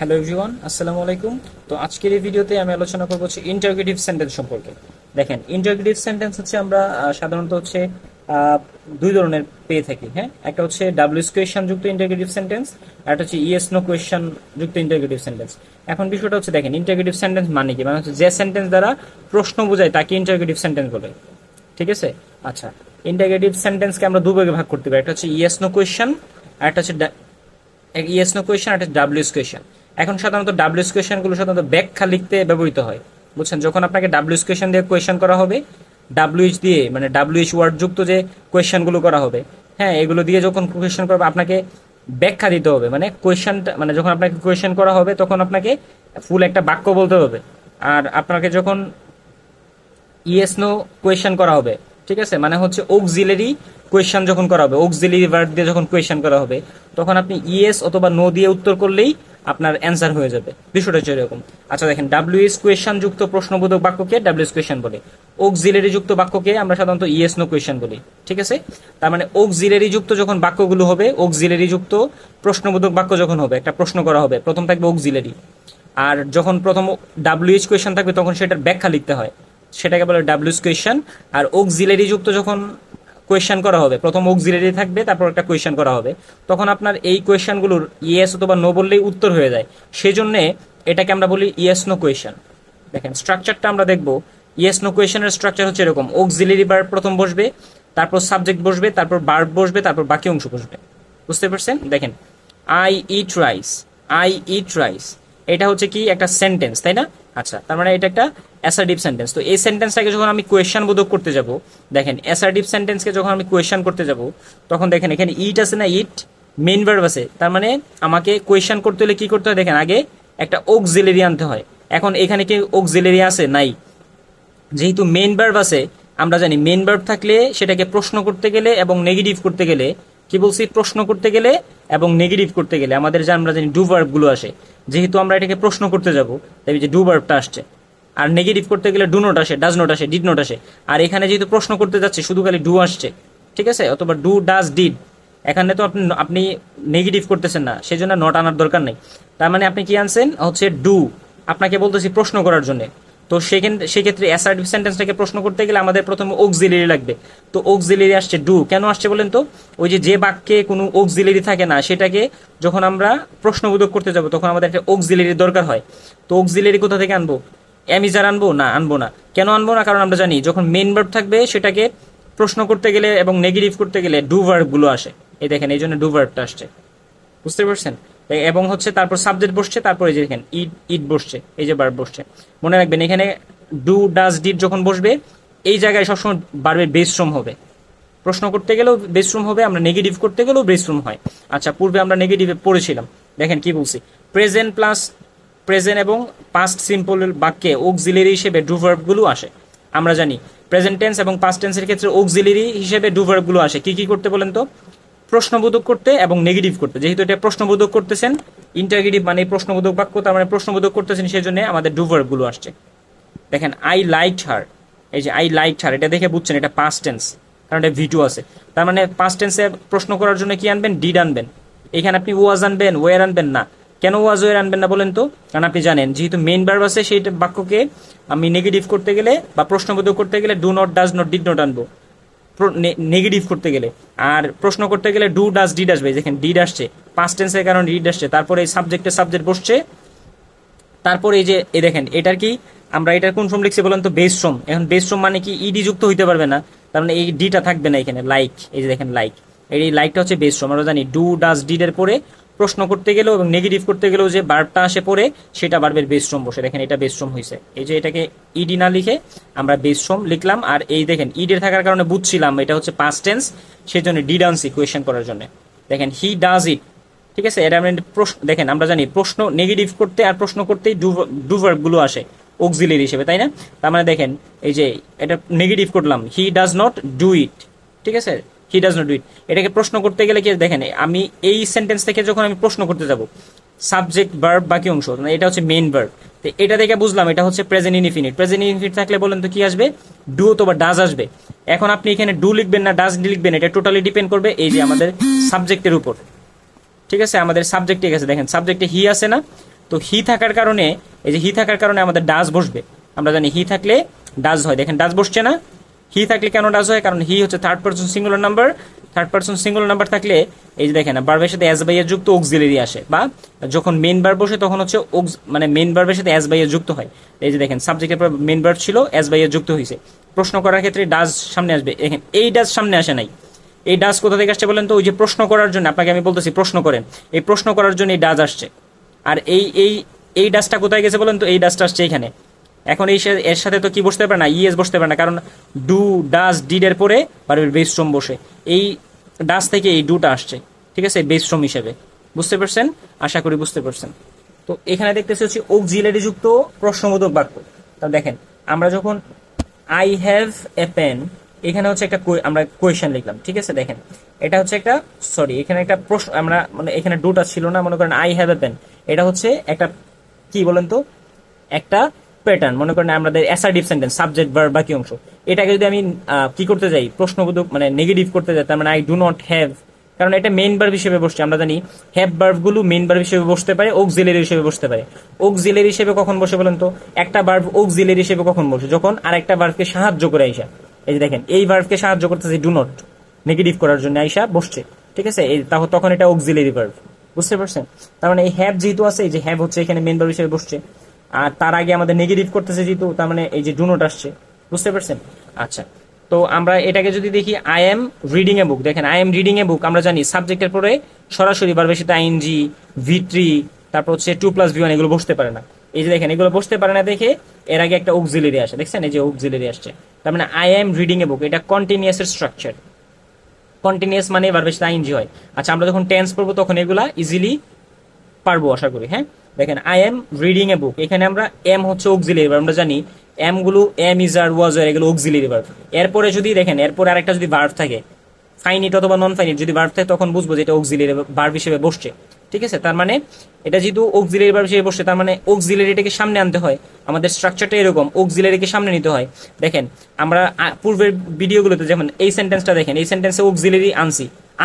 Hello everyone, আসসালামু আলাইকুম। তো আজকের এই ভিডিওতে আমি আলোচনা করব হচ্ছে ইন্টারোগেটিভ সেন্টেন্স সম্পর্কে। দেখেন, ইন্টারোগেটিভ সেন্টেন্স হচ্ছে আমরা সাধারণত হচ্ছে দুই ধরনের পেয়ে থাকি। হ্যাঁ, একটা হচ্ছে ডাব্লিউএস কোয়েশ্চন যুক্ত ইন্টারোগেটিভ সেন্টেন্স, আর একটা হচ্ছে ইয়েস নো কোয়েশ্চন যুক্ত ইন্টারোগেটিভ সেন্টেন্স। এখন বিষয়টা হচ্ছে, দেখেন, ইন্টারোগেটিভ সেন্টেন্স মানে কি? মানে হচ্ছে যে সেন্টেন্স দ্বারা প্রশ্ন বোঝায় তাকে ইন্টারোগেটিভ সেন্টেন্স বলে। ঠিক আছে? আচ্ছা, ইন্টারোগেটিভ সেন্টেন্সকে আমরা দুভাগে ভাগ করতে পারি। একটা হচ্ছে ইয়েস নো কোয়েশ্চন, আর একটা হচ্ছে ইয়েস নো কোয়েশ্চেন, আর একটা ডাব্লিউএস কোয়েশ্চেন। এখন সাধারণত ডাব্লিউএস কোয়েশ্চেন গুলো সাধারণত ব্যাখ্যা লিখতে ব্যবহৃত হয়, বুঝছেন? যখন আপনাকে ডাব্লিউএস কোয়েশ্চেন দিয়ে কোয়েশ্চেন করা হবে, ডাব্লিউএইচ দিয়ে মানে ডাব্লিউএইচ ওয়ার্ড যুক্ত যে কোয়েশ্চেন গুলো করা হবে, হ্যাঁ, এগুলো দিয়ে যখন কোয়েশ্চেন করবে আপনাকে ব্যাখ্যা দিতে হবে। মানে কোয়েশ্চেনটা, মানে যখন আপনাকে কোয়েশ্চেন করা হবে তখন আপনাকে ফুল একটা বাক্য বলতে হবে। আর আপনাকে যখন ইয়েস নো কোয়েশ্চেন করা হবে, ঠিক আছে, মানে হচ্ছে অক্সিলারি কোয়েশ্চেন যখন করা হবে, অক্সিলারি ভার্ব দিয়ে যখন কোয়েশ্চেন করা হবে, তখন আপনি ইয়েস অথবা নো দিয়ে উত্তর করলেই আপনার অ্যান্সার হয়ে যাবে। বিষয়টা হচ্ছে এরকম। আচ্ছা দেখেন, ডাব্লিউএস কোয়েশ্চেন যুক্ত প্রশ্নবোধক বাক্যকে ডাব্লিউএস কোয়েশ্চেন বলে, অক্সিলারি যুক্ত বাক্যকে আমরা সাধারণত ইয়েস নো কোয়েশ্চেন বলি। ঠিক আছে? তার মানে অক্সিলারি যুক্ত যখন বাক্যগুলো হবে, অক্সিলারি যুক্ত প্রশ্নবোধক বাক্য যখন হবে, একটা প্রশ্ন করা হবে, প্রথম থাকবে অক্সিলারি, আর যখন প্রথম ডাব্লিউএইচ কোয়েশ্চেন থাকবে তখন সেটার ব্যাখ্যা লিখতে হয়, সেটাকে বলে ডাব্লিউএস কোয়েশ্চেন। আর অক্সিলারি যুক্ত যখন কোয়েশ্চেন করা হবে, প্রথম অক্সিলারি থাকবে, তারপর একটা কোয়েশ্চেন করা হবে, তখন আপনার এই কোয়েশ্চেনগুলোর ইয়েস অথবা নো বললেই উত্তর হয়ে যায়। সেই জন্য এটাকে আমরা বলি ইয়েস নো কোয়েশ্চেন। দেখেন স্ট্রাকচারটা আমরা দেখবো। ইয়েস নো কোয়েশ্চেনের স্ট্রাকচার হচ্ছে এরকম: অক্সিলারি ভার্ব প্রথম বসবে, তারপর সাবজেক্ট বসবে, তারপর ভার্ব বসবে, তারপর বাকি অংশ বসবে। বুঝতে পারছেন? দেখেন, I eat rice, I eat rice, এটা হচ্ছে কি একটা সেন্টেন্স, তাই না? আচ্ছা, তার মানে এটা একটা অ্যাসার্টিভ সেন্টেন্স। তো এই সেন্টেন্সটাকে যখন আমি কোয়েশ্চেন বোধক করতে যাব, দেখেন অ্যাসার্টিভ সেন্টেন্সকে যখন আমি কোয়েশ্চেন করতে যাব, তখন দেখেন এখানে ইট আছে না, ইট মেইন ভার্ব আছে। তার মানে আমাকে কোয়েশ্চেন করতে হলে কি করতে হয়? দেখেন, আগে একটা অক্সিলারি আনতে হয়। এখন এখানে কি অক্সিলারি আছে? নাই। যেহেতু মেইন ভার্ব আছে, আমরা জানি মেইন ভার্ব থাকলে সেটাকে প্রশ্ন করতে গেলে এবং নেগেটিভ করতে গেলে, কি বলছি, প্রশ্ন করতে গেলে এবং নেগেটিভ করতে গেলে আমাদের আমরা জানি ডু ভার্ব গুলো আসে। যেহেতু আমরা এটাকে প্রশ্ন করতে যাব, তাই যে ডু ভার্বটা আসছে। আর নেগেটিভ করতে গেলে ডু নট আসে, ডাজ নট আসে, ডিড নট আসে। আর এখানে যেহেতু প্রশ্ন করতে যাচ্ছে, শুধু খালি ডু আসছে। ঠিক আছে? অথবা ডু, ডাজ, ডিড। এখানে তো আপনি নেগেটিভ করতেছেন না, সেই জন্য নট আনার দরকার নেই। তার মানে আপনি কি আনছেন? হচ্ছে ডু। আপনাকে বলতেছি প্রশ্ন করার জন্য। তো সেক্ষেত্রে অ্যাসার্টিভ সেন্টেন্সটাকে প্রশ্ন করতে গেলে আমাদের প্রথমে অক্সিলারি লাগবে। তো অক্সিলারি আসছে ডু। কেন আসছে বলেন তো? ওই যে বাক্যে কোনো অক্সিলারি থাকে না, সেটাকে যখন আমরা প্রশ্নবোধক করতে যাব তখন আমাদের একটা অক্সিলারি দরকার হয়। তো অক্সিলারি কোথা থেকে আনবো? অ্যামিজার আনবো? না, আনবো না। কেন আনবো না? কারণ আমরা জানি যখন মেইন ভার্ব থাকবে সেটাকে প্রশ্ন করতে গেলে এবং নেগেটিভ করতে গেলে ডু ভার্ব গুলো আসে। এই দেখেন, এই জন্য ডু ভার্বটা আসছে। বুঝতে পারছেন? এবং হচ্ছে তারপর সাবজেক্ট বসছে, তারপর এই যে দেখেন ইট, ইট বসছে, এই যে ভার্ব বসছে। মনে রাখবেন, এখানে ডু, ডাজ, ডিড যখন বসবে, এই জায়গায় সবসময় ভার্বের বেস ফর্ম হবে। প্রশ্ন করতে গেলেও বেস ফর্ম হবে, আমরা নেগেটিভ করতে গেলেও বেস ফর্ম হয়। আচ্ছা, পূর্বে আমরা নেগেটিভে পড়েছিলাম। দেখেন কি বলছি, প্রেজেন্ট প্লাস প্রেজেন্ট এবং পাস্ট সিম্পল বাক্যে অক্সিলারি হিসেবে ডু ভার্ব গুলো আসে। আমরা জানি প্রেজেন্ট টেন্স এবং পাস্ট টেন্সের ক্ষেত্রে অক্সিলারি হিসেবে ডু ভার্ব গুলো আসে। কি কি করতে বলেন তো? প্রশ্নবোধক করতে এবং নেগেটিভ করতে। যেহেতু এটা প্রশ্নবোধক করতেছেন, ইন্টারগেটিভ মানে প্রশ্নবোধক বাক্য, তার মানে প্রশ্নবোধক করতেছেন, সেই জন্য আমাদের ডু ভার্ব গুলো আসছে। দেখেন, আই লাইকড হার, এই যে আই লাইকড হার, এটা দেখে বুঝছেন এটা পাস্ট টেন্স, কারণ এটা ভি টু আছে। তার মানে পাস্ট টেন্সে প্রশ্ন করার জন্য কি আনবেন? ডিড আনবেন। এখানে আপনি ওয়াজ আনবেন, ওয়ার আনবেন না। কেন ওয়াজ, ওয়ার আনবেন না বলেন তো? কারণ আপনি জানেন যেহেতু মেইন ভার্ব আছে, সেই বাক্যকে আমি নেগেটিভ করতে গেলে বা প্রশ্নবোধক করতে গেলে do not, does not, did not আনবো নেগেটিভ করতে গেলে। আর প্রশ্ন করতে গেলে ডু, ডাজ, ডিড আসবে। দেখেন ডিড আসছে, পাস্ট টেন্সের কারণে ডিড আসছে। তারপরে এই সাবজেক্টের সাবজেক্ট বসছে। তারপরে এই যে দেখেন, এটার কি আমরা এটার কোন ফর্ম লিখছি বলেন তো? Base form. এখন বেস ফর্ম মানে কি? ইডি যুক্ত হইতে পারবে না, তার মানে এই ডিটা থাকবে না এখানে। লাইক, এই যে দেখেন লাইক, এই লাইকটা হচ্ছে বেস ফর্ম। আমরা জানি ডু, ডাজ, ডিড এর পরে প্রশ্ন করতে গেলেও এবং নেগেটিভ করতে গেলেও যে ভার্বটা আসে পরে, সেটা ভার্বের বেস ফর্ম বসে। দেখেন এটা বেস ফর্ম হয়েছে। এই যে এটাকে ইডি না লিখে আমরা বেস ফর্ম লিখলাম। আর এই দেখেন ইডের থাকার কারণে বুঝছিলাম এটা হচ্ছে পাস্ট টেন্স, সেই জন্য ডিড আনছি কোয়েশ্চেন করার জন্য। দেখেন হি ডাজ ইট। ঠিক আছে? এটা আমরা প্রশ্ন, দেখেন আমরা জানি প্রশ্ন নেগেটিভ করতে আর প্রশ্ন করতেই ডু ভার্ব গুলো আসে অক্সিলারি হিসেবে, তাই না? তার মানে দেখেন এই যে এটা নেগেটিভ করলাম, he does not do it. ঠিক আছে? He does not do it. এটাকে প্রশ্ন করতে গেলে কি, দেখেন আমি এই সেন্টেন্স থেকে যখন আমি প্রশ্ন করতে যাব, সাবজেক্ট, ভার্ব, বাকি অংশ, এটা হচ্ছে মেইন ভার্ব। তো এটা থেকে বুঝলাম এটা হচ্ছে প্রেজেন্ট ইনডিফিনিট। প্রেজেন্ট ইনডিফিনিট থাকলে বলেন তো কি আসবে? ডু অথবা ডাজ আসবে। এখন আপনি এখানে ডু লিখবেন না ডাজ লিখবেন, এটা টোটালি ডিপেন্ড করবে এই যে আমাদের সাবজেক্টের উপর। ঠিক আছে? আমাদের সাবজেক্টে গেছে, দেখেন সাবজেক্টে হি আছে না, তো হি থাকার কারণে, এই যে হি থাকার কারণে আমাদের ডাজ বসবে। আমরা জানি হি থাকলে ডাজ হয়, দেখেন ডাজ বসছে না। হি থাকলে কেন ডাজ হয়? কারণ হি হচ্ছে third person singular number. Third person singular number থাকলে এই যে দেখেন ভার্বের সাথে এস বাই এর যুক্ত অক্সিলারি আসে, বা যখন মেইন ভার্ব বসে তখন হচ্ছে মানে মেইন ভার্বের সাথে এস বাই এর যুক্ত হয়। এই যে দেখেন সাবজেক্টের পর মেইন ভার্ব ছিল, এস বাই এর যুক্ত হয়েছে। প্রশ্ন করার ক্ষেত্রে ডাজ সামনে আসবে। দেখেন এই ডাজ সামনে আসে নাই। এই ডাজ কোথা থেকে আসছে বলেন তো? ওই যে প্রশ্ন করার জন্য, আপনাকে আমি বলতেছি প্রশ্ন করেন, এই প্রশ্ন করার জন্য এই ডাজ আসছে। আর এই ডাজটা কোথায় গেছে বলেন তো? এই ডাজটা আসছে এখানে। এখন এর সাথে তো কি বসতে পারে না? ইএস বসতে পারে না, কারণ ডু ডাজ ডিড এর পরে ভার্বের বেস ফর্ম বসে। এই ডাজ থেকে এই ডুটা আসছে, ঠিক আছে, বেস ফর্ম হিসেবে। বুঝতে পারছেন? আশা করি বুঝতে পারছেন। তো এখানে দেখতেছি হচ্ছে অক্সিলারি যুক্ত প্রশ্নবোধক বাক্য। তা দেখেন আমরা যখন আই হ্যাভ এ পেন, এখানে হচ্ছে একটা আমরা কোয়েশ্চেন লিখলাম, ঠিক আছে। দেখেন এটা হচ্ছে একটা, সরি এখানে একটা প্রশ্ন, আমরা মানে এখানে ডুটা ছিল না, মনে করেন আই হ্যাভ এ পেন, এটা হচ্ছে একটা কি বলেন তো, একটা প্যাটার্ন। মনে করেন আমাদের অ্যাসার্টিভ সেন্টেন্স, সাবজেক্ট ভার্ব বাকি অংশ, এটাকে যদি আমি কি করতে যাই, প্রশ্নবোধক মানে নেগেটিভ করতে যাই, তার মানে আই ডু নট হ্যাভ, কারণ এটা মেইন ভার্ব হিসেবে বসছে। আমরা জানি হ্যাভ ভার্ব গুলো মেইন ভার্ব হিসেবে বসতে পারে, অক্সিলারি হিসেবে বসতে পারে। অক্সিলারি হিসেবে কখন বসে বলেন তো? একটা ভার্ব অক্সিলারি হিসেবে কখন বসে? যখন আরেকটা ভার্বকে সাহায্য করে আইসা। এই যে দেখেন এই ভার্বকে সাহায্য করতেছে ডু নট, নেগেটিভ করার জন্য আইসা বসছে, ঠিক আছে। এই তখন এটা অক্সিলারি ভার্ব। বুঝতে পারছেন? তার মানে এই হ্যাভ যেহেতু আছে, এই যে হ্যাভ হচ্ছে এখানে মেইন ভার্ব হিসেবে বসছে, আর তার আগে আমাদের নেগেটিভ করতেছে যেহেতু, তার মানে এই যে ডু নট আসছে। বুঝতে পারছেন? আচ্ছা, তো আমরা এটাকে যদি দেখি, আই এম রিডিং এ বুক, দেখেন আই এম রিডিং এ বুক, আমরা জানি সাবজেক্টের পরে সরাসরি ভার্বের সাথে আইএনজি, ভি3, তারপর হচ্ছে 2+v1 এগুলো বসতে পারে না। এই যে দেখেন এগুলো বসতে পারে না দেখে এর আগে একটা অক্সিলারি আসে, দেখছেন এই যে অক্সিলারি আসছে। তার মানে আই এম রিডিং এ বুক, এটা কন্টিনিউয়াস এর স্ট্রাকচার। কন্টিনিউয়াস মানে ভার্বের সাথে আইএনজি হয়। আচ্ছা, আমরা যখন টেন্স পড়বো তখন এগুলা ইজিলি পারবো আশা করি। হ্যাঁ, দেখেন আই এম রিডিং এ বুক, এখানে আমরা এম হচ্ছে অক্সিলারি ভার্ব, আমরা জানি এম গুলো এম, ইজ, আর, ওয়াজ, আর এগুলো অক্সিলারি ভার্ব। এরপরে যদি দেখেন এরপরে আরেকটা যদি ভার্ব থাকে, ফাইনিট অথবা নন ফাইনিট যদি ভার্ব থাকে, তখন বুঝবো যে এটা অক্সিলারি ভার্ব হিসেবে বসছে, ঠিক আছে। তার মানে এটা যেহেতু অক্সিলারি ভার্ব হিসেবে বসছে, তার মানে অক্সিলারিটাকে সামনে আনতে হয়। আমাদের স্ট্রাকচারটা এরকম, অক্সিলারিকে সামনে নিতে হয়। দেখেন আমরা পূর্বের ভিডিওগুলোতে যেমন এই সেন্টেন্সটা দেখেন, এই সেন্টেন্সে অক্সিলারি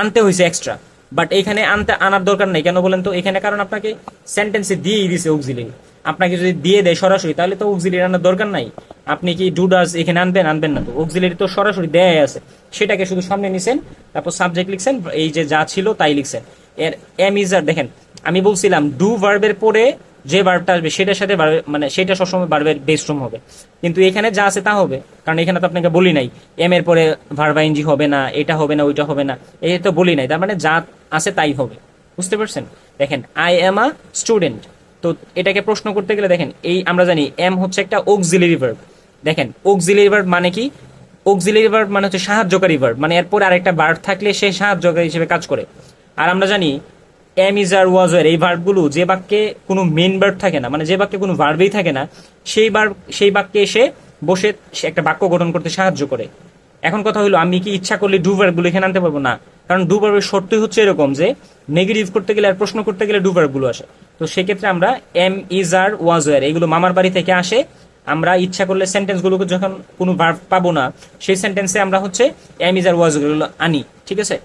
আনতে হয়েছে এক্সট্রা, বাট এখানে আনার দরকার নেই। কেন বলেন তো? এখানে কারণ আপনাকে সেন্টেন্সে দিয়েই দিছে অক্সিলারি। আপনাকে যদি দিয়ে দেয় সরাসরি, তাহলে তো অক্সিলারি আনার দরকার নাই। আপনি কি ডু ডাজ এখানে আনবেন না তো, অক্সিলারি তো সরাসরি দেয়াই আছে, সেটাকে শুধু সামনে নিছেন, তারপর সাবজেক্ট লিখছেন, এই যে যা ছিল তাই লিখছেন। এর এম, ইজ, আর, দেখেন আমি বলছিলাম ডু ভার্বের পরে যে ভার্বটা আসবে সেটার সাথে মানে সেটা সবসময় ভার্বের বেস ফর্ম হবে, কিন্তু এখানে যা আছে তা হবে, কারণ এখানে তো আপনাকে বলি নাই এম এর পরে ভার্ব আইএনজি হবে না, এটা হবে না, ওইটা হবে না, এই তো বলি নাই। তার মানে যা আছে তাই হবে। বুঝতে পারছেন? দেখেন আই এম আ স্টুডেন্ট, তো এটাকে প্রশ্ন করতে গেলে দেখেন এই আমরা জানি এম হচ্ছে একটা অক্সিলারি ভার্ব। দেখেন অক্সিলারি ভার্ব মানে কি? অক্সিলারি ভার্ব মানে হচ্ছে সাহায্যকারী ভার্ব, মানে এরপরে আরেকটা ভার্ব থাকলে সে সাহায্যকারী হিসেবে কাজ করে। আর আমরা জানি am, is, are, was, were এই ভার্বগুলো যে বাক্যে কোনো মেইন ভার্ব থাকে না, মানে যে বাক্যে কোনো ভার্বই থাকে না, সেই বাক্যে এসে বসে সে একটা বাক্য গঠন করতে সাহায্য করে। এখন কথা হলো, আমি কি ইচ্ছা করলে ডু ভার্বগুলো এখানে আনতে পারবো না? কারণ ডু ভার্বের শর্তই হচ্ছে এরকম যে নেগেটিভ করতে গেলে আর প্রশ্ন করতে গেলে ডু ভার্বগুলো আসে। তো সেক্ষেত্রে আমরা am, is, are, was, were এগুলো মামার বাড়ি থেকে আসে। আমরা ইচ্ছা করলে সেন্টেন্সগুলোকে যখন কোনো ভার্ব পাবো না, সেই সেন্টেন্সে আমরা হচ্ছে এম, ইজ, আর, ওয়াজ গুলো আনি, ঠিক আছে।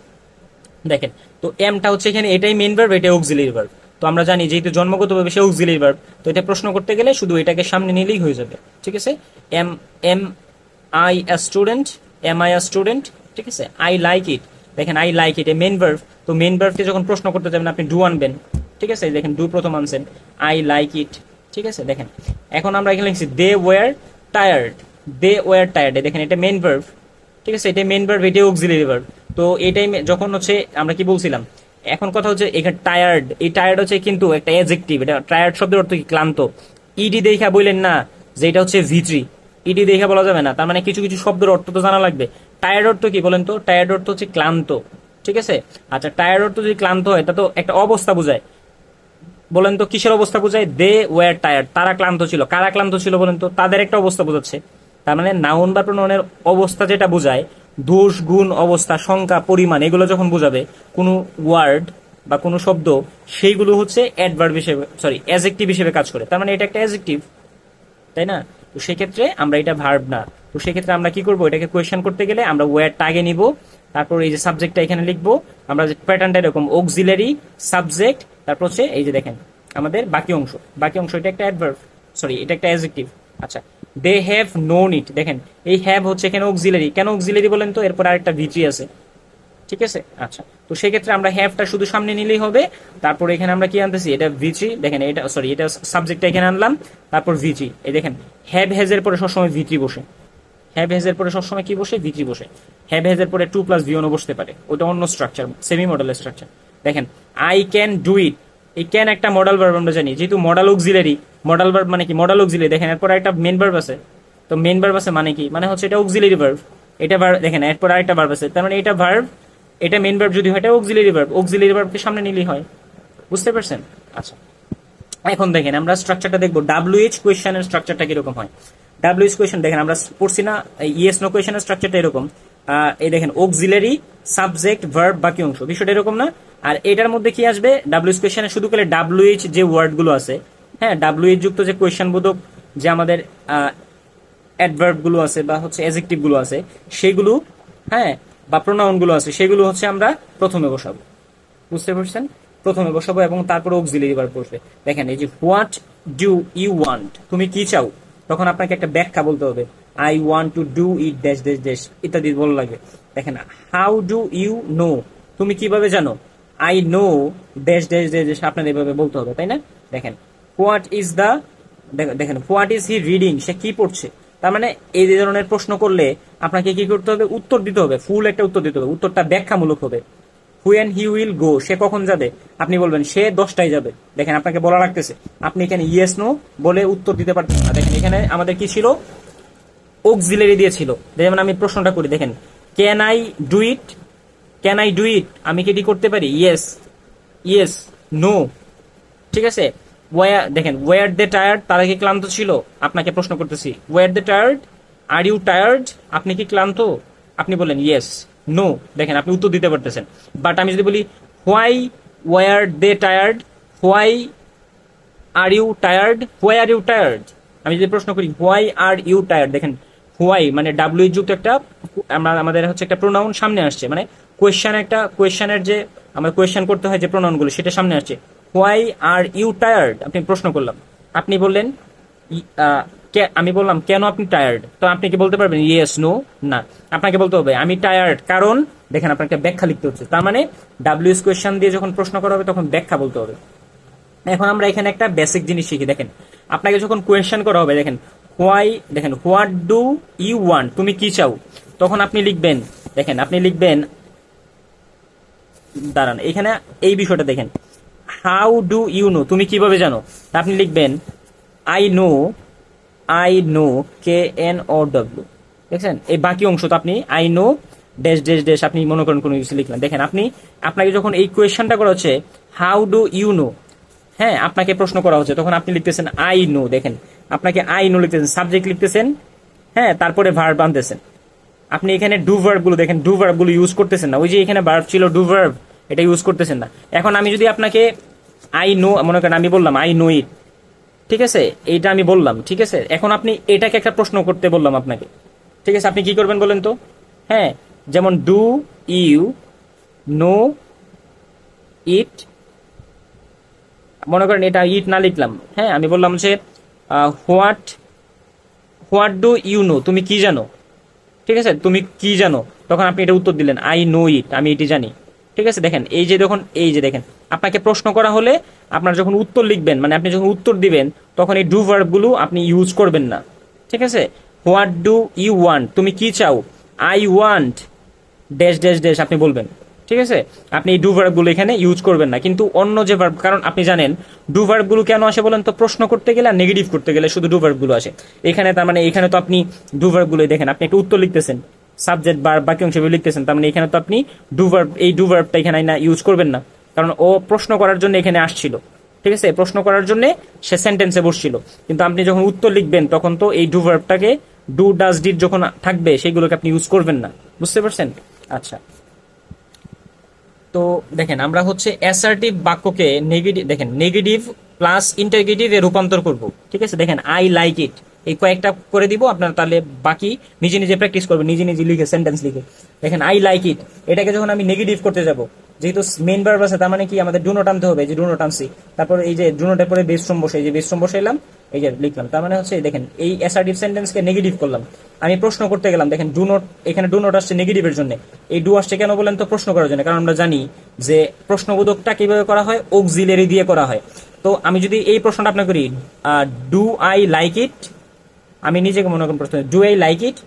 দেখেন তো এমটা হচ্ছে এখানে এটাই মেইন ভার্ব, এটাই অক্সিলারি ভার্ব। তো আমরা জানি যেহেতু জন্মগতভাবে সে অক্সিলারি ভার্ব, তো এটা প্রশ্ন করতে গেলে শুধু এটাকে সামনে নিলেই হয়ে যাবে, ঠিক আছে। Am am I a student, am I a student, ঠিক আছে। আই লাইক ইট, দেখেন I like it a main verb, তো মেইন ভার্বকে যখন প্রশ্ন করতে যাবেন আপনি ডু আনবেন, ঠিক আছে। দেখেন ডু প্রথম আনছেন, আই লাইক ইট, ঠিক আছে। দেখেন এখন আমরা এখানে লিখছি they were tired, they were tired, দেখেন এটা মেইন ভার্ব, ঠিক আছে, এটা মেইন ভার্ব, এটা অক্সিলারি ভার্ব। তো এটাই যখন হচ্ছে আমরা কি বলছিলাম, এখন কথা হচ্ছে এখানে টায়ার্ড, এই টায়ার্ড হচ্ছে কিন্তু একটা অ্যাডজেক্টিভ। এটা টায়ার্ড শব্দের অর্থ কি? ক্লান্ত। ইডি দেখা বললেন না যে এটা হচ্ছে ভি3, ইডি দেখা বলা যাবে না। তার মানে কিছু কিছু শব্দের অর্থ তো জানা লাগবে। টায়ার্ড অর্থ কি বলেন তো? টায়ার্ড অর্থ হচ্ছে ক্লান্ত, ঠিক আছে। আচ্ছা, টায়ার্ড অর্থ যদি ক্লান্ত হয়, তা তো একটা অবস্থা বোঝায়। বলেন তো কিসের অবস্থা বোঝায়? দে ওয়ার টায়ার্ড, তারা ক্লান্ত ছিল। কারা ক্লান্ত ছিল বলেন তো? তাদের একটা অবস্থা বোঝাচ্ছে। তার মানে নাউন বা প্রোনাউনের অবস্থা যেটা বোঝায়, দোষ, গুণ, অবস্থা, সংখ্যা, পরিমাণ, এগুলো যখন বোঝাবে কোনো ওয়ার্ড বা কোনো শব্দ, সেইগুলো হচ্ছে অ্যাডভার্ব হিসেবে, সরি অ্যাডজেক্টিভ হিসেবে কাজ করে। তার মানে এটা একটা অ্যাডজেক্টিভ, তাই না? তো সেক্ষেত্রে আমরা এটা ভার্ব না। তো সেক্ষেত্রে আমরা কি করবো, এটাকে কোয়েশ্চেন করতে গেলে আমরা ওয়ার্ডটা আগে নিব, তারপর এই যে সাবজেক্টটা এখানে লিখবো। আমরা যে প্যাটার্নটা এরকম অক্সিলারি, সাবজেক্ট, তারপর হচ্ছে এই যে দেখেন আমাদের বাকি অংশ এটা একটা অ্যাডভার্ব, সরি এটা একটা অ্যাডজেক্টিভ। আচ্ছা, দে হ্যাভ নোন ইট, দেখেন এই হ্যাভ হচ্ছে এখানে অক্সিলারি, কেন অক্সিলারি বলেন তো, এরপর আরেকটা ভিটি আছে, ঠিক আছে। আচ্ছা, তো সেক্ষেত্রে আমরা হ্যাভটা শুধু সামনে নিলেই হবে, তারপর এখানে আমরা কি আনতেছি, এটা ভিজি, দেখেন এটা সরি এটা সাবজেক্টটা এখানে আনলাম, তারপর ভিজি, এই দেখেন হ্যাভ হ্যাজের পরে সবসময় ভিটি বসে, হ্যাভ হ্যাজের পরে সবসময় কি বসে, ভিটি বসে। হ্যাভ হ্যাজের পরে 2+V1 বসতে পারে, ওটা অন্য স্ট্রাকচার, সেমি মডেলের স্ট্রাকচার। দেখেন আই ক্যান ডু ইট, এই ক্যান একটা মডাল ভার্ব আমরা জানি, যেহেতু মডাল অক্সিলারি, মডাল ভার্ব মানে কি মডাল অক্সিলারি, দেখেন এরপর একটা মেন ভার্ব আছে, তো মেন ভার্ব আছে মানে কি, মানে হচ্ছে এটা অক্সিলারি ভার্ব, এটা দেখেন এরপর আরেকটা ভার্ব আছে, তার মানে এটা ভার্ব, এটা মেন ভার্ব যদি হয় এটা অক্সিলারি ভার্ব, অক্সিলারি ভার্বকে সামনে নিলেই হয়, বুঝতে পারছেন। আচ্ছা, এখন দেখেন আমরা স্ট্রাকচারটা দেখবো, WH কোয়েশ্চেনের স্ট্রাকচারটা কিরকম হয়। WH কোয়েশ্চেন দেখেন আমরা পড়ছি না, ইয়েস নো কোয়েশ্চেনের স্ট্রাকচারটা এরকম, এই দেখেন অক্সিলারি সাবজেক্ট ভার্ব বাকি অংশ, বিষয়টা এরকম না। আর এটার মধ্যে কি আসবে, WH কোয়েশ্চেনে শুধু করে WH যে ওয়ার্ড গুলো আছে, হ্যাঁ WH যুক্ত যে কোয়েশ্চেন বোধক যে আমাদের অ্যাডভার্ব গুলো আছে বা হচ্ছে অ্যাডজেক্টিভ গুলো আছে সেগুলো, হ্যাঁ বা প্রোনাউন গুলো আছে সেগুলো হচ্ছে আমরা প্রথমে বসাবো, বুঝতে পারছেন, প্রথমে বসাবো এবং তারপরে অক্সিলারি ভার্ব বসবে। দেখেন এই যে হোয়াট ডু ইউ ওয়ান্ট, তুমি কি চাও, তখন আপনাকে একটা ব্যাখ্যা বলতে হবে, I want to do it dash dash dash ইত্যাদি বলা লাগবে। দেখেন হাউ ডু ইউ নো, তুমি কিভাবে জানো, I know dash dash dash dash, আপনার এইভাবে বলতে হবে, তাই না। দেখেন হোয়াট ইজ দ্য, দেখেন হোয়াট ইজ হি রিডিং, সে কি পড়ছে, তার মানে এই ধরনের প্রশ্ন করলে আপনাকে কি করতে হবে, উত্তর দিতে হবে, ফুল একটা উত্তর দিতে হবে, উত্তরটা ব্যাখ্যামূলক হবে। হুয়েন হি উইল গো, সে কখন যাবে, আপনি বলবেন সে 10টায় যাবে, দেখেন আপনাকে বলা লাগতেছে, আপনি এখানে ইয়েস নো বলে উত্তর দিতে পারতেছেন না। দেখেন এখানে আমাদের কি ছিল, অক্সিলারি দিয়েছিল, যেমন আমি প্রশ্নটা করি, দেখেন can I do it, can I do it, আমি কি এটি করতে পারি, ইয়েস ইয়েস নো, ঠিক আছে। দেখেন ওয়ার দে টায়ার্ড, তারা কি ক্লান্ত ছিল, আপনাকে প্রশ্ন করতেছি were they tired, are you tired, আপনি কি ক্লান্ত, আপনি বলেন ইয়েস নো, দেখেন আপনি উত্তর দিতে পারতেছেন। বাট আমি যদি বলি why were they tired, why are you tired, why are you tired, আমি যদি প্রশ্ন করি হোয়াই আর ইউ টায়ার্ড, দেখেন হোয়াই মানে ডাব্লিউ যুক্ত একটা, আমাদের হচ্ছে একটা প্রোনাউন সামনে আসছে, মানে কোয়েশ্চেন, একটা কোয়েশ্চেনের যে আমরা কোয়েশ্চেন করতে হয় যে প্রোনাউনগুলো সেটা সামনে আসছে, হোয়াই আর ইউ টায়ার্ড, আপনি প্রশ্ন করলাম, আপনি বললেন আমি বললাম কেন আপনি টায়ার্ড, তো আপনি কি বলতে পারবেন ইয়েস নো, না, আপনাকে বলতে হবে আমি টায়ার্ড কারণ, দেখেন আপনাকে ব্যাখ্যা লিখতে হচ্ছে, তার মানে ডাব্লিউএস কোয়েশ্চেন দিয়ে যখন প্রশ্ন করা হবে তখন ব্যাখ্যা বলতে হবে। এখন আমরা এখানে একটা বেসিক জিনিস শিখি, দেখেন আপনাকে যখন কোয়েশ্চেন করা হবে, দেখেন হোয়াই, দেখেন হোয়াট ডু ইউ ওয়ান্ট, তুমি কি চাও, তখন আপনি লিখবেন, দেখেন আপনি লিখবেন, দাঁড়ান এখানে এই বিষয়টা দেখেন, হাউ ডু ইউ নো, তুমি কিভাবে জানো, আপনি লিখবেন I know, I know KNOW, দেখছেন এই বাকি অংশ তো আপনি I know dash dash dash, আপনি মনে করেন কোনো কিছু লিখলেন, দেখেন আপনি, আপনাকে যখন এই কোয়েশ্চেনটা করা হচ্ছে হাউ ডু ইউ নো, হ্যাঁ আপনাকে প্রশ্ন করা হচ্ছে, তখন আপনি লিখতেছেন আই নো, দেখেন আপনাকে আই নো লিখতেছেন, সাবজেক্ট লিখতেছেন, হ্যাঁ তারপরে ভার্ব আনতেছেন, আপনি এখানে ডু ভার্ব গুলো, দেখেন ডু ভার্ব গুলো ইউজ করতেছেন না, ওই যে এখানে ভার্ব ছিল ডু ভার্ব, এটা ইউজ করতেছেন না। এখন আমি যদি আপনাকে আই নো, মনে করেন আমি বললাম আই নো ইট, ঠিক আছে, এইটা আমি বললাম, ঠিক আছে, এখন আপনি এটাকে একটা প্রশ্ন করতে বললাম আপনাকে, ঠিক আছে, আপনি কি করবেন বলেন তো, হ্যাঁ যেমন ডু ইউ নো ইট, মনে করেন এটা ইট না লিখলাম, হ্যাঁ আমি বললাম যে what what do you know, তুমি কি জানো, ঠিক আছে, তুমি কি জানো, তখন আপনি এটা উত্তর দিলেন আই নো ইট, আমি এটি জানি, ঠিক আছে। দেখেন এই যে যখন এই যে দেখেন আপনাকে প্রশ্ন করা হলে আপনার যখন উত্তর লিখবেন, মানে আপনি যখন উত্তর দিবেন তখন এই ডু ভার্ব গুলো আপনি ইউজ করবেন না, ঠিক আছে। হোয়াট ডু ইউ ওয়ান্ট, তুমি কি চাও, I want dash dash dash আপনি বলবেন, ঠিক আছে, আপনি এই ডু ভার্ব গুলো এখানে ইউজ করবেন না, কিন্তু অন্য যে ভার্ব, কারণ আপনি জানেন ডু ভার্ব গুলো কেন আসে বলেন তো, প্রশ্ন করতে গেলে আর নেগেটিভ করতে গেলে শুধু ডু ভার্ব গুলো আসে এখানে, তার মানে এখানে তো আপনি ডু ভার্ব গুলো দেখেন, আপনি একটা উত্তর লিখতেছেন, সাবজেক্ট ভার্ব বাকি অংশ লিখতেছেন, তার মানে এখানে তো আপনি ডু ভার্ব, এই ডু ভার্বটা এখানে না ইউজ করবেন না, কারণ ও প্রশ্ন করার জন্য এখানে আসছিল, ঠিক আছে, প্রশ্ন করার জন্য সে সেন্টেন্সে বসছিল, কিন্তু আপনি যখন উত্তর লিখবেন তখন তো এই ডু ভার্বটাকে, ডু ডাজ ডিড যখন থাকবে সেগুলোকে আপনি ইউজ করবেন না, বুঝতে পারছেন। আচ্ছা, তো দেখেন আমরা হচ্ছে অ্যাসার্টিভ বাক্যকে নেগেটিভ, দেখেন নেগেটিভ প্লাস ইন্টারগেটিভ এ রূপান্তর করব, ঠিক আছে। দেখেন আই লাইক ইট, এই কয়েকটা করে দিব, আপনার তাহলে বাকি নিজে নিজে প্র্যাকটিস করবেন, নিজে নিজে লিখে সেন্টেন্স লিখে। দেখেন আই লাইক ইট, এটাকে যখন আমি নেগেটিভ করতে যাব, যেহেতু মেইন ভার্ব আছে তার মানে কি আমাদের ডু নট আনতে হবে, যে ডু নট আনছি, তারপর এই যে ডু নটের পরে বেস ফর্ম বসে, এই যে বেস ফর্ম বসাইলাম, এই যে লিখলাম, তার মানে হচ্ছে দেখেন এই অ্যাসার্টিভ সেন্টেন্সকে নেগেটিভ করলাম। আমি প্রশ্ন করতে গেলাম, দেখেন ডু নট, এখানে ডু নট আসছে নেগেটিভের জন্য, এই ডু আসছে কেন বলেন তো? প্রশ্ন করার জন্য, কারণ আমরা জানি যে প্রশ্নবোধকটা কিভাবে করা হয়, অক্সিলারি দিয়ে করা হয়। তো আমি যদি এই প্রশ্নটা আপনাকে করি, ডু আই লাইক ইট, আমি নিজেকে মনে করি প্রশ্ন, do I like it,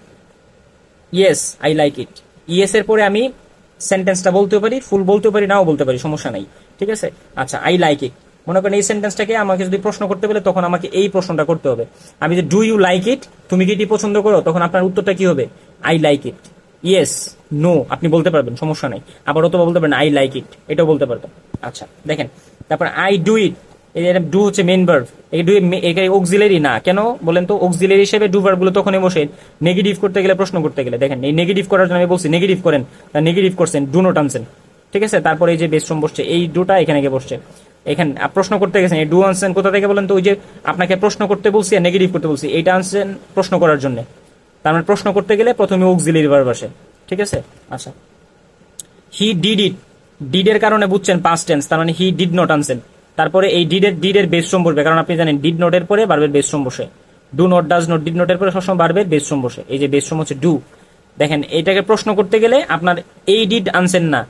yes I like it, yes এর পরে আমি সেন্টেন্সটা বলতে পারি, ফুল বলতে পারি, নাও বলতে পারি, সমস্যা নাই, ঠিক আছে। আচ্ছা, আই লাইক ইট, মনে করেন এই সেন্টেন্সটাকে আমাকে যদি প্রশ্ন করতে বলে তখন আমাকে এই প্রশ্নটা করতে হবে। আমি যে ডু ইউ লাইক ইট, তুমি কি এটি পছন্দ করো, তখন আপনার উত্তরটা কি হবে? I like it. Yes, no আপনি বলতে পারবেন, সমস্যা নাই, আবার অথবা বলতে পারেন আই লাইক ইট, এটাও বলতে পারবেন। আচ্ছা দেখেন, তারপর আই ডু ইট, এই ডু হচ্ছে মেইন ভার্ব, এই ডু এখানে অক্সিলারি না, কেন বলেন তো? অক্সিলারি হিসেবে ডু ভার্ব গুলো তখনই বসে নেগেটিভ করতে গেলে, প্রশ্ন করতে গেলে। দেখেন এই নেগেটিভ করার জন্য আমি বলছি নেগেটিভ করেন, নেগেটিভ করছেন, ডু নট আনছেন, ঠিক আছে। তারপরে এই যে বেস ফর্ম বসছে, এই ডুটা এখানে গিয়ে বসছে, এখানে প্রশ্ন করতে গেছেন, এই ডু আনছেন কোথা থেকে বলেন তো? ওই যে আপনাকে প্রশ্ন করতে বলছি আর নেগেটিভ করতে বলছি, এইটা আনছেন প্রশ্ন করার জন্য, তার মানে প্রশ্ন করতে গেলে প্রথমে অক্সিলারি ভার্ব আসে, ঠিক আছে। আচ্ছা, হি ডিড ইট, ডিড এর কারণে বুঝছেন পাস্ট টেন্স, তার মানে হি ডিড নট আনছেন, তারপরে এই ডিড এর বেস ফর্ম বসবে, কারণ আপনি জানেন ডিড নট এর পরে ভার্বের বেস ফর্ম বসে, do not, does not, did not এর পরে সবসময় ভার্বের বেস ফর্ম বসে, এই যে বেস ফর্ম হচ্ছে ডু। দেখেন এটাকে প্রশ্ন করতে গেলে আপনার এই ডিড আনছেন না,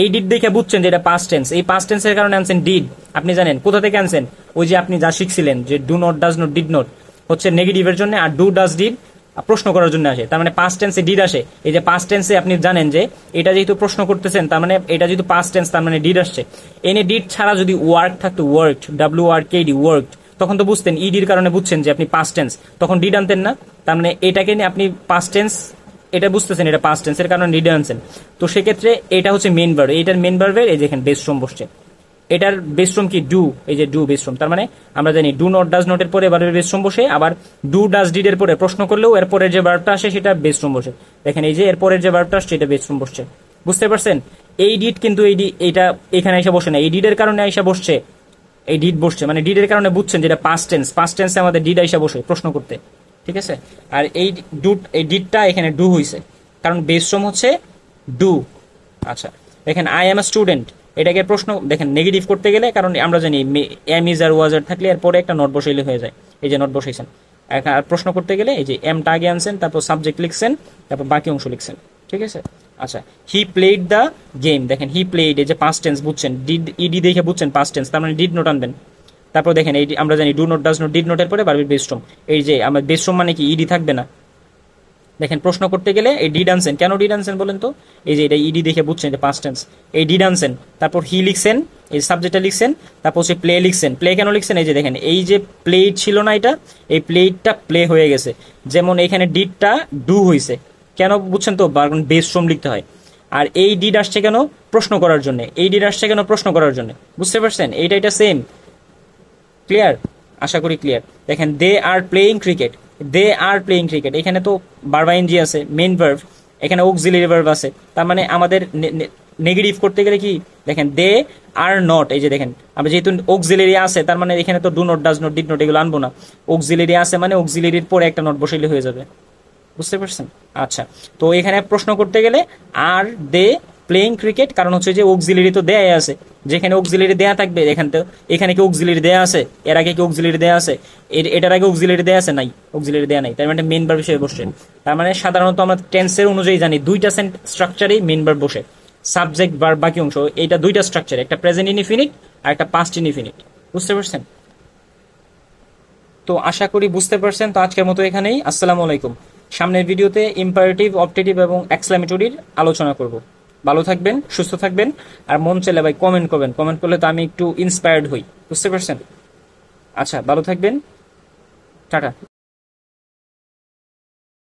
এই ডিড দেখে বুঝছেন যে এটা পাস্ট টেন্স, এই পাস্ট টেন্সের কারণে আনছেন ডিড। আপনি জানেন কোথা থেকে আনছেন? ওই যে আপনি যা শিখছিলেন যে do not, does not, did not হচ্ছে নেগেটিভের জন্য, আর ডু, ডাজ, ডিড প্রশ্ন করার জন্য আসে, তার মানে পাস্ট টেন্সে ডিড আসে। এই যে পাস্ট টেন্সে আপনি জানেন যে এটা যেহেতু প্রশ্ন করতেছেন, তার মানে এটা যেহেতু পাস্ট টেন্স, তার মানে ডিড আসছে। এনে ডিড ছাড়া যদি ওয়ার্ক থাকতো, ওয়ার্কড, WRKD, ওয়ার্কড, তখন তো বুঝতেন ইডির কারণে বুঝছেন যে আপনি পাস্ট টেন্স, তখন ডিড আনতেন না। তার মানে এটাকে নিয়ে আপনি পাস্ট টেন্স এটা বুঝতেছেন, এটা পাস্ট টেন্সের কারণে ডিড আনছেন। তো সেক্ষেত্রে এটা হচ্ছে মেইন ভার্ব, এটার মেইন ভার্বের এই যেখানে বেস ফর্ম বসছে, এটার বেস ফর্ম কি? ডু, এই যে ডু বেস ফর্ম, তার মানে আমরা জানি ডু নট, ডাজ নট এর পরে ভার্বের বেস ফর্ম বসে, আবার ডু, ডাজ, ডিড এর পরে প্রশ্ন করলেও এর পরের যে ভার্বটা আসে সেটা বেস ফর্ম বসে। দেখেন এই যে এর পরের যে ভার্বটা আসছে এটা বেস ফর্ম বসছে, বুঝতে পারছেন? এই ডিড কিন্তু এইটা এখানে এসে বসে না, এই ডিডের কারণে এসে বসছে, এই ডিড বসছে, মানে ডিডের কারণে বুঝছেন যেটা পাস্ট টেন্স, পাস্ট টেন্সে আমাদের ডিড এসে বসে প্রশ্ন করতে, ঠিক আছে। আর এই ডিডটা এখানে ডু হইছে, কারণ বেস ফর্ম হচ্ছে ডু। আচ্ছা দেখেন, আই এম আ স্টুডেন্ট, এটাকে প্রশ্ন দেখেন নেগেটিভ করতে গেলে, কারণ আমরা জানি এম, ইজ আর ওয়াজ আর থাকলে এর পরে একটা নট বসাইলে হয়ে যায়, এই যে নট বসাইছেন। আর প্রশ্ন করতে গেলে এই যে এমটা আগে আনছেন, তারপর সাবজেক্ট লিখছেন, তারপর বাকি অংশ লিখছেন, ঠিক আছে। আচ্ছা, হি প্লেড দ্য গেম, দেখেন হি প্লেড, এই যে পাস্ট টেন্স বুঝছেন, ডিড ইডি দেখে বুঝছেন পাস্ট টেন্স, তার মানে ডিড নট আনবেন। তারপর দেখেন এই আমরা জানি do not, does not, did নটের পরে ভার্বের বেস ফর্ম, এই যে আমার বেস ফর্ম মানে কি? ইডি থাকবে না। দেখেন প্রশ্ন করতে গেলে এই ডিড আনছেন, কেন ডিড আনছেন বলেন তো? এই যে এটা ইডি দেখে বুঝছেন যে পাস্ট টেন্স, এই ডিড আনছেন, তারপর হি লিখছেন, এই সাবজেক্টটা লিখছেন, তারপর হচ্ছে প্লে লিখছেন। প্লে কেন লিখছেন? এই যে দেখেন এই যে প্লেট ছিল না, এটা এই প্লেটটা প্লে হয়ে গেছে, যেমন এখানে ডিডটা ডু হয়েছে, কেন বুঝছেন তো? বেস ফর্ম লিখতে হয়। আর এই ডিড আসছে কেন? প্রশ্ন করার জন্য। এই ডিড আসছে কেন? প্রশ্ন করার জন্য, বুঝতে পারছেন? এটা সেম, ক্লিয়ার? আশা করি ক্লিয়ার। দেখেন they are playing cricket, they are playing cricket, এখানে তো ভার্ব আইএনজি আছে, মেইন ভার্ব, এখানে অক্সিলারি ভার্ব আছে, তার মানে আমাদের নেগেটিভ করতে গেলে কি? দেখেন দে আর নট, এই যে দেখেন আমরা যেহেতু অক্সিলারি আছে, তার মানে এখানে তো do not, does not, did not এগুলো আনবো না, অক্সিলারি আছে মানে অক্সিলারির পরে একটা নট বসাইলে হয়ে যাবে, বুঝতে পারছেন? আচ্ছা, তো এখানে প্রশ্ন করতে গেলে আর দে প্লেইং ক্রিকেট, কারণ হচ্ছে যে অক্সিলারি তো দেয়া আছে, যেখানে অক্সিলারি দেয়া থাকবে এখানে কি অক্সিলারি দেয়া আছে? এর আগে কি অক্সিলারি দেয়া আছে? এটার আগে অক্সিলারি দেয়া আছে? নাই, অক্সিলারি দেয়া নাই, তার মানে মেইন ভার্ব হিসেবে বসছে। তার মানে সাধারণত আমরা টেন্সের অনুযায়ী জানি দুইটা স্ট্রাকচারেই মেইন ভার্ব বসে, সাবজেক্ট, ভার্ব, বাকি অংশ, এইটা দুইটা স্ট্রাকচার, একটা প্রেজেন্ট ইনডিফিনিট আর একটা পাস্ট ইনডিফিনিট, বুঝতে পারছেন? তো আশা করি বুঝতে পারছেন। তো আজকের মতো এখানেই, আসসালামু আলাইকুম। সামনের ভিডিওতে ইম্পারেটিভ, অবজেক্টিভ এবং এক্সক্লেমেটরির আলোচনা করব। ভালো থাকবেন, সুস্থ থাকবেন, আর মন চাইলে ভাই কমেন্ট করবেন, কমেন্ট করলে তো আমি একটু ইন্সপায়ার্ড হই, বুঝতে পারছেন? আচ্ছা, ভালো থাকবেন, টাটা।